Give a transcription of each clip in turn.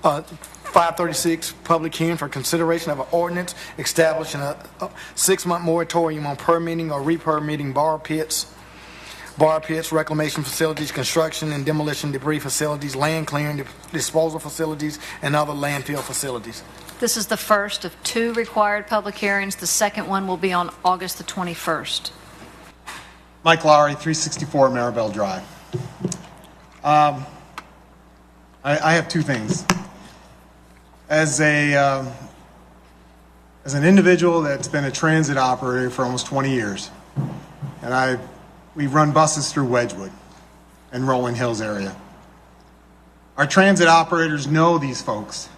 536, public hearing for consideration of an ordinance establishing a 6-month moratorium on permitting or re-permitting bar pits, reclamation facilities, construction and demolition debris facilities, land clearing, disposal facilities, and other landfill facilities. This is the first of 2 required public hearings. The second one will be on August the 21st. Mike Lowery, 364 Maribel Drive. I have 2 things. As an individual that's been a transit operator for almost 20 years, and we run buses through Wedgewood and Rolling Hills area. Our transit operators know these folks,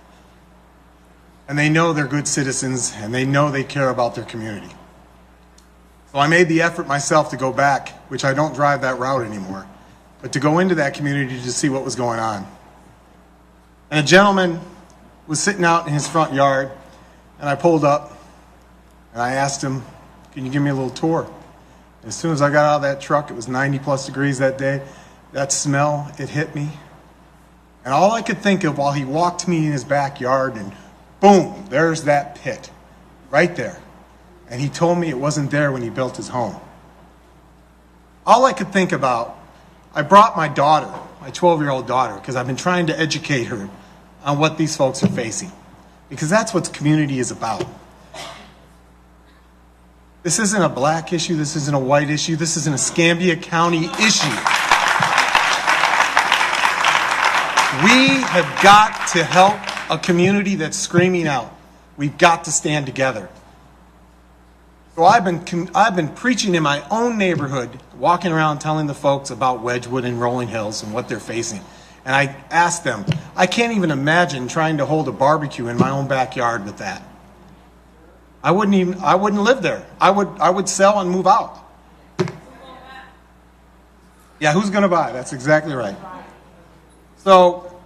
and they know they're good citizens, and they know they care about their community. So I made the effort myself to go back, which I don't drive that route anymore, but to go into that community to see what was going on. And a gentleman was sitting out in his front yard, and I pulled up, and I asked him, "Can you give me a little tour?" As soon as I got out of that truck, it was 90+ degrees that day. That smell, it hit me. And all I could think of while he walked me in his backyard, and boom, there's that pit right there. And he told me it wasn't there when he built his home. All I could think about, I brought my daughter, my 12-year-old daughter, because I've been trying to educate her on what these folks are facing, because that's what community is about. This isn't a black issue. This isn't a white issue. This is an Escambia County issue. We have got to help a community that's screaming out. We've got to stand together. So I've been preaching in my own neighborhood, walking around telling the folks about Wedgewood and Rolling Hills and what they're facing. And I asked them, I can't even imagine trying to hold a barbecue in my own backyard with that. I wouldn't live there. I would sell and move out. Yeah, who's going to buy? That's exactly right. So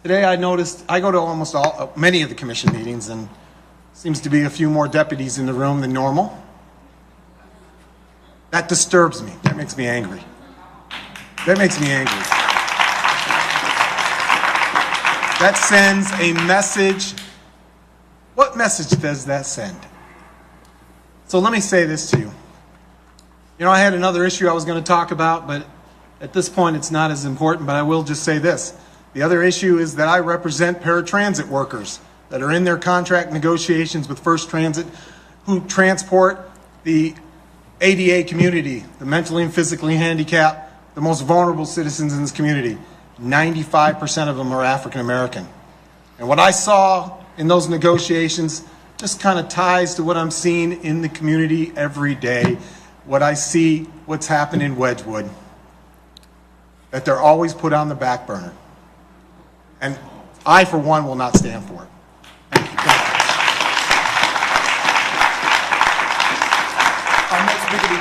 today I noticed, I go to many of the commission meetings, and seems to be a few more deputies in the room than normal. That disturbs me. That makes me angry. That makes me angry. That sends a message. What message does that send? So let me say this to you. You know, I had another issue I was going to talk about, but at this point it's not as important, but I will just say this. The other issue is that I represent paratransit workers that are in their contract negotiations with First Transit, who transport the ADA community, the mentally and physically handicapped, the most vulnerable citizens in this community. 95% of them are African American. And what I saw in those negotiations just kind of ties to what I'm seeing in the community every day. What I see, what's happened in Wedgewood, that they're always put on the back burner. And I, for one, will not stand for it. Thank you. Our next speaker